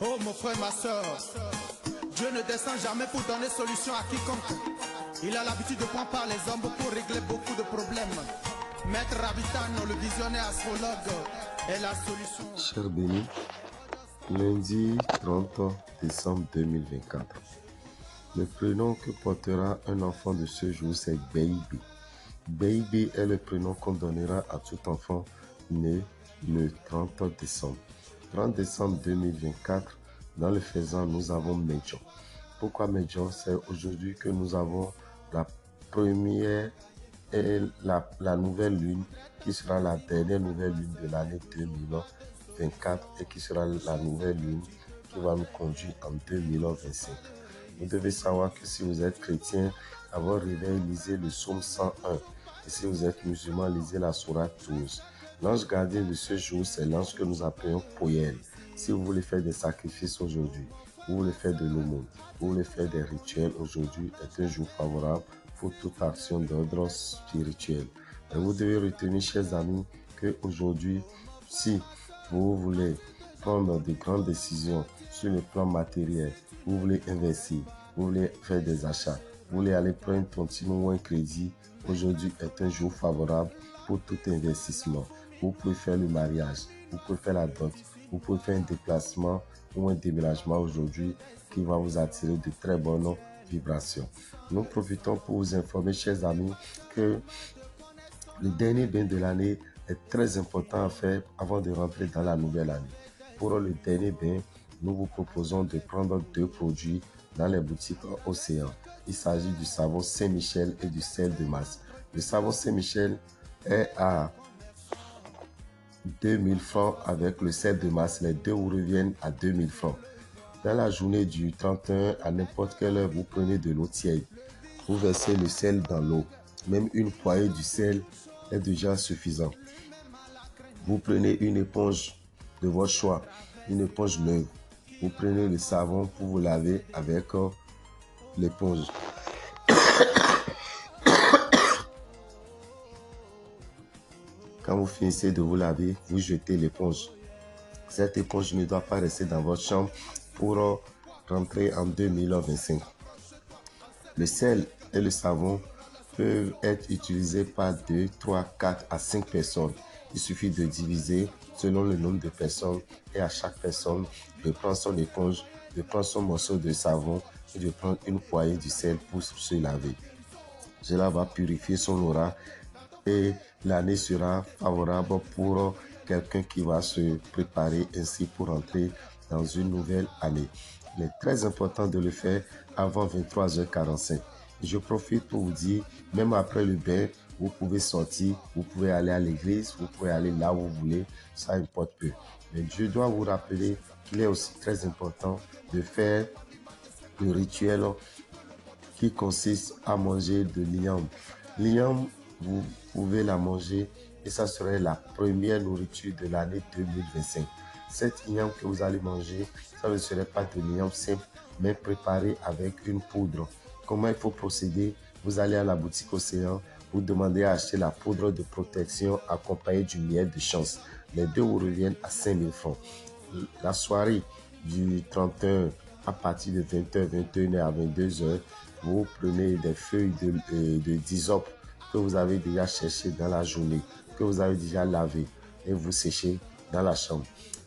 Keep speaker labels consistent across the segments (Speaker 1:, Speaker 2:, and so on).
Speaker 1: Oh mon frère, ma soeur, Dieu ne descend jamais pour donner solution à quiconque. Il a l'habitude de prendre par les hommes pour régler beaucoup de problèmes. Maître Rabitano, le visionnaire astrologue, est la solution.
Speaker 2: Cher béni, lundi 30 décembre 2024. Le prénom que portera un enfant de ce jour, c'est Baby. Baby est le prénom qu'on donnera à tout enfant né le 30 décembre. 30 décembre 2024, dans le faisant, nous avons Medjo. Pourquoi Medjo? C'est aujourd'hui que nous avons la première et la nouvelle lune qui sera la dernière nouvelle lune de l'année 2024 et qui sera la nouvelle lune qui va nous conduire en 2025. Vous devez savoir que si vous êtes chrétien, à votre réveil, lisez le psaume 101. Et si vous êtes musulman, lisez la sourate 12. L'ange gardien de ce jour, c'est l'ange que nous appelons Poyel. Si vous voulez faire des sacrifices aujourd'hui, vous voulez faire de l'aumône, vous voulez faire des rituels aujourd'hui, est un jour favorable pour toute action d'ordre spirituel. Et vous devez retenir, chers amis, qu'aujourd'hui, si vous voulez prendre de grandes décisions sur le plan matériel, vous voulez investir, vous voulez faire des achats, vous voulez aller prendre un tontine ou un crédit, aujourd'hui est un jour favorable pour tout investissement. Vous pouvez faire le mariage, vous pouvez faire la dot, vous pouvez faire un déplacement ou un déménagement aujourd'hui qui va vous attirer de très bonnes vibrations. Nous profitons pour vous informer, chers amis, que le dernier bain de l'année est très important à faire avant de rentrer dans la nouvelle année. Pour le dernier bain, nous vous proposons de prendre deux produits dans les boutiques Océan. Il s'agit du savon Saint-Michel et du sel de Mars. Le savon Saint-Michel est à 2000 francs avec le sel de Mars. Les deux vous reviennent à 2000 francs. Dans la journée du 31, à n'importe quelle heure, vous prenez de l'eau tiède. Vous versez le sel dans l'eau. Même une poignée du sel est déjà suffisant. Vous prenez une éponge de votre choix, une éponge neuve. Vous prenez le savon pour vous laver avec l'éponge. Quand vous finissez de vous laver, vous jetez l'éponge. Cette éponge ne doit pas rester dans votre chambre pour rentrer en 2025. Le sel et le savon peuvent être utilisés par 2, 3, 4 à 5 personnes. Il suffit de diviser selon le nombre de personnes et à chaque personne de prendre son éponge, de prendre son morceau de savon et de prendre une poignée du sel pour se laver. Cela va purifier son aura et l'année sera favorable pour quelqu'un qui va se préparer ainsi pour entrer dans une nouvelle année. Il est très important de le faire avant 23h45. Je profite pour vous dire, même après le bain, vous pouvez sortir, vous pouvez aller à l'église, vous pouvez aller là où vous voulez, ça importe peu. Mais je dois vous rappeler qu'il est aussi très important de faire le rituel qui consiste à manger de l'igname. L'igname, vous pouvez la manger et ça serait la première nourriture de l'année 2025. Cette igname que vous allez manger, ça ne serait pas de l'igname simple, mais préparé avec une poudre. Comment il faut procéder? Vous allez à la boutique Océan, vous demandez à acheter la poudre de protection accompagnée du miel de chance. Les deux vous reviennent à 5000 francs. La soirée du 31 à partir de 20h, 21h à 22h, vous prenez des feuilles de d'hysope que vous avez déjà cherché dans la journée, que vous avez déjà lavé et vous séchez dans la chambre.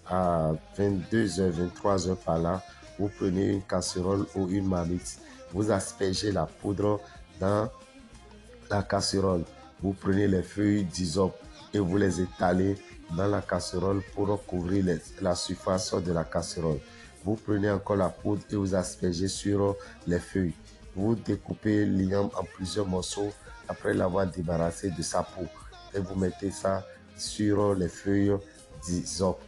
Speaker 2: À 22h, 23h par là, vous prenez une casserole ou une marmite. Vous aspergez la poudre dans la casserole. Vous prenez les feuilles d'hysope et vous les étalez dans la casserole pour couvrir la surface de la casserole. Vous prenez encore la poudre et vous aspergez sur les feuilles. Vous découpez l'igname en plusieurs morceaux après l'avoir débarrassé de sa peau et vous mettez ça sur les feuilles d'hysope.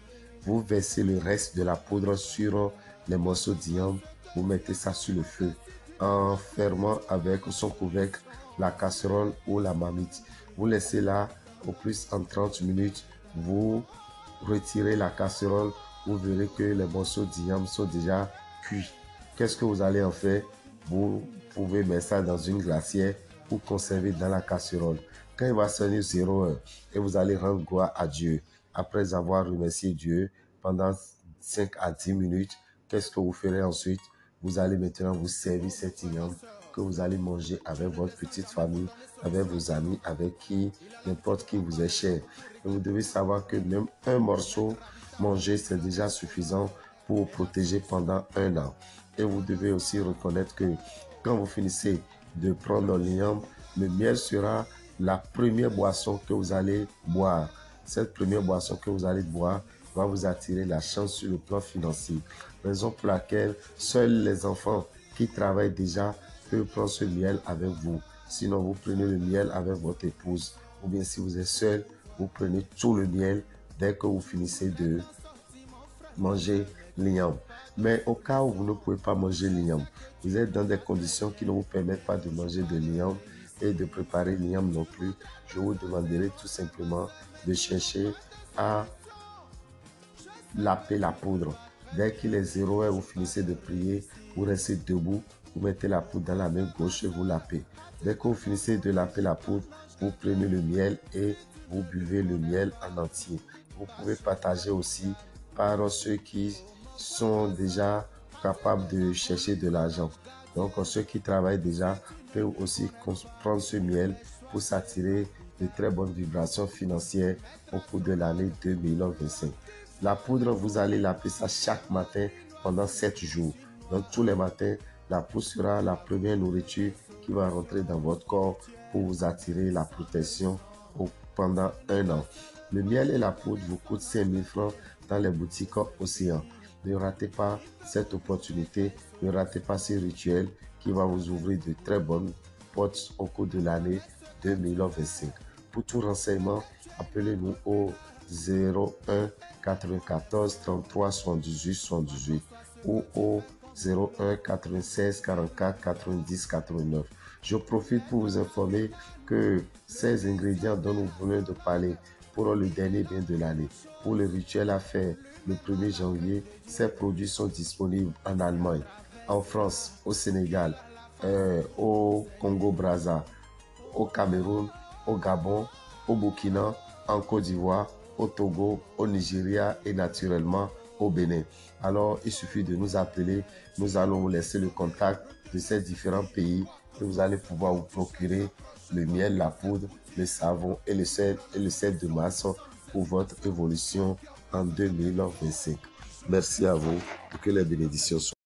Speaker 2: Vous versez le reste de la poudre sur les morceaux d'igname. Vous mettez ça sur le feu en fermant avec son couvercle la casserole ou la marmite. Vous laissez là au plus en 30 minutes. Vous retirez la casserole. Vous verrez que les morceaux d'igname sont déjà cuits. Qu'est-ce que vous allez en faire? Vous pouvez mettre ça dans une glacière ou conserver dans la casserole. Quand il va sonner 0 heure et vous allez rendre gloire à Dieu, après avoir remercié Dieu pendant 5 à 10 minutes, qu'est-ce que vous ferez ensuite? Vous allez maintenant vous servir cet igname que vous allez manger avec votre petite famille, avec vos amis, avec qui, n'importe qui vous est cher. Et vous devez savoir que même un morceau mangé, c'est déjà suffisant pour vous protéger pendant 1 an. Et vous devez aussi reconnaître que quand vous finissez de prendre l'igname, le miel sera la première boisson que vous allez boire. Cette première boisson que vous allez boire va vous attirer la chance sur le plan financier. Raison pour laquelle seuls les enfants qui travaillent déjà peuvent prendre ce miel avec vous. Sinon, vous prenez le miel avec votre épouse. Ou bien si vous êtes seul, vous prenez tout le miel dès que vous finissez de manger l'igname. Mais au cas où vous ne pouvez pas manger l'igname, vous êtes dans des conditions qui ne vous permettent pas de manger de l'igname et de préparer l'igname non plus, je vous demanderai tout simplement de chercher à laper la poudre. Dès qu'il est 0 heure, vous finissez de prier, vous restez debout, vous mettez la poudre dans la main gauche et vous lapez. Dès que vous finissez de laper la poudre, vous prenez le miel et vous buvez le miel en entier. Vous pouvez partager aussi par ceux qui sont déjà capables de chercher de l'argent. Donc ceux qui travaillent déjà peuvent aussi prendre ce miel pour s'attirer de très bonnes vibrations financières au cours de l'année 2025. La poudre, vous allez laper ça chaque matin pendant 7 jours. Donc tous les matins, la poudre sera la première nourriture qui va rentrer dans votre corps pour vous attirer la protection pendant 1 an. Le miel et la poudre vous coûtent 5 000 francs dans les boutiques Océan. Ne ratez pas cette opportunité, ne ratez pas ce rituel qui va vous ouvrir de très bonnes portes au cours de l'année 2025. Pour tout renseignement, appelez-nous au 01 94 33 78 78 ou au 01 96 44 90 89. Je profite pour vous informer que ces ingrédients dont nous venons de parler pour le dernier bien de l'année, pour le rituel à faire le 1er janvier, ces produits sont disponibles en Allemagne, en France, au Sénégal, au Congo-Brazza, au Cameroun, au Gabon, au Burkina, en Côte d'Ivoire, au Togo, au Nigeria et naturellement au Bénin. Alors, il suffit de nous appeler. Nous allons vous laisser le contact de ces différents pays et vous allez pouvoir vous procurer le miel, la poudre, le savon et le sel de masse pour votre évolution en 2025. Merci à vous et que les bénédictions soient.